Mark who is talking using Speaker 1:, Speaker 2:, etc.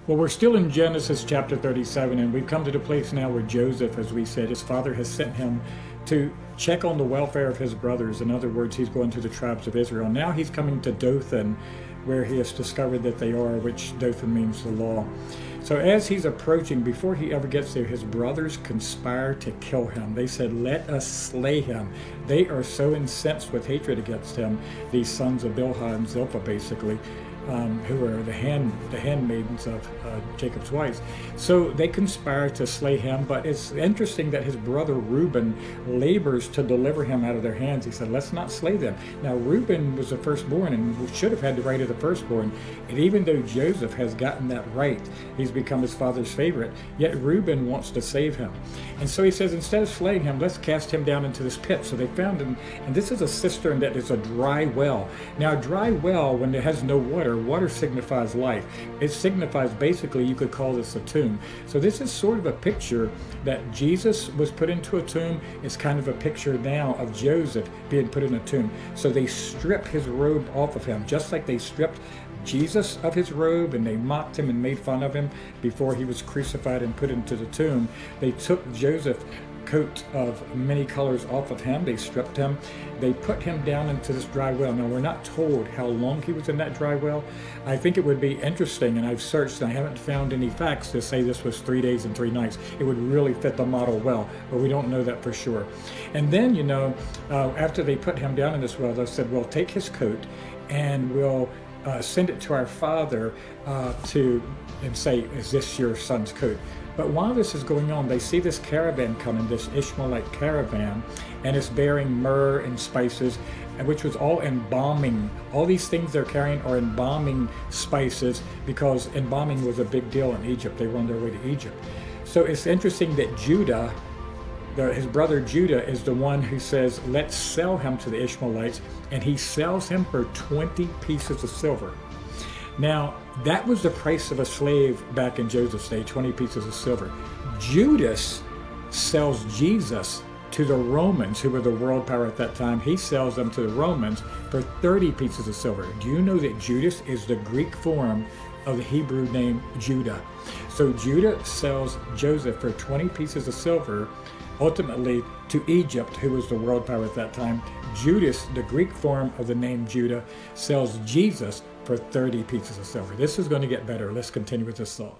Speaker 1: Well, we're still in Genesis chapter 37, and we've come to the place now where Joseph, as we said, his father has sent him to check on the welfare of his brothers. In other words, he's going to the tribes of Israel. Now he's coming to Dothan, where he has discovered that they are, which Dothan means the law. So as he's approaching, before he ever gets there, his brothers conspire to kill him. They said, "Let us slay him." They are so incensed with hatred against him, these sons of Bilhah and Zilpah, basically, who are the handmaidens of Jacob's wives. So they conspire to slay him, but it's interesting that his brother Reuben labors to deliver him out of their hands. He said, "Let's not slay them." Now Reuben was the firstborn and should have had the right of the firstborn, and even though Joseph has gotten that right, he's become his father's favorite, yet Reuben wants to save him. And so he says, instead of slaying him, let's cast him down into this pit. So they found him, and this is a cistern that is a dry well. Now a dry well, when it has no water, water signifies life. It signifies, basically, you could call this a tomb. So this is sort of a picture that Jesus was put into a tomb. It's kind of a picture now of Joseph being put in a tomb. So they strip his robe off of him, just like they stripped Jesus of his robe, and they mocked him and made fun of him before he was crucified and put into the tomb. They took Joseph's coat of many colors off of him. They stripped him. They put him down into this dry well. Now, we're not told how long he was in that dry well. I think it would be interesting, and I've searched and I haven't found any facts to say this was 3 days and 3 nights. It would really fit the model well, but we don't know that for sure. And then, after they put him down in this well, they said, "Well, take his coat and we'll send it to our father and say, 'Is this your son's coat?'" But while this is going on, they see this caravan coming, this Ishmaelite caravan, and it's bearing myrrh and spices, which was all embalming. All these things they're carrying are embalming spices, because embalming was a big deal in Egypt. They were on their way to Egypt. So it's interesting that Judah, his brother Judah, is the one who says, "Let's sell him to the Ishmaelites," and he sells him for 20 pieces of silver. Now, that was the price of a slave back in Joseph's day, 20 pieces of silver. Judas sells Jesus to the Romans, who were the world power at that time. He sells them to the Romans for 30 pieces of silver. Do you know that Judas is the Greek form of the Hebrew name Judah? So Judah sells Joseph for 20 pieces of silver, ultimately to Egypt, who was the world power at that time. Judas, the Greek form of the name Judah, sells Jesus for 30 pieces of silver. This is going to get better. Let's continue with this thought.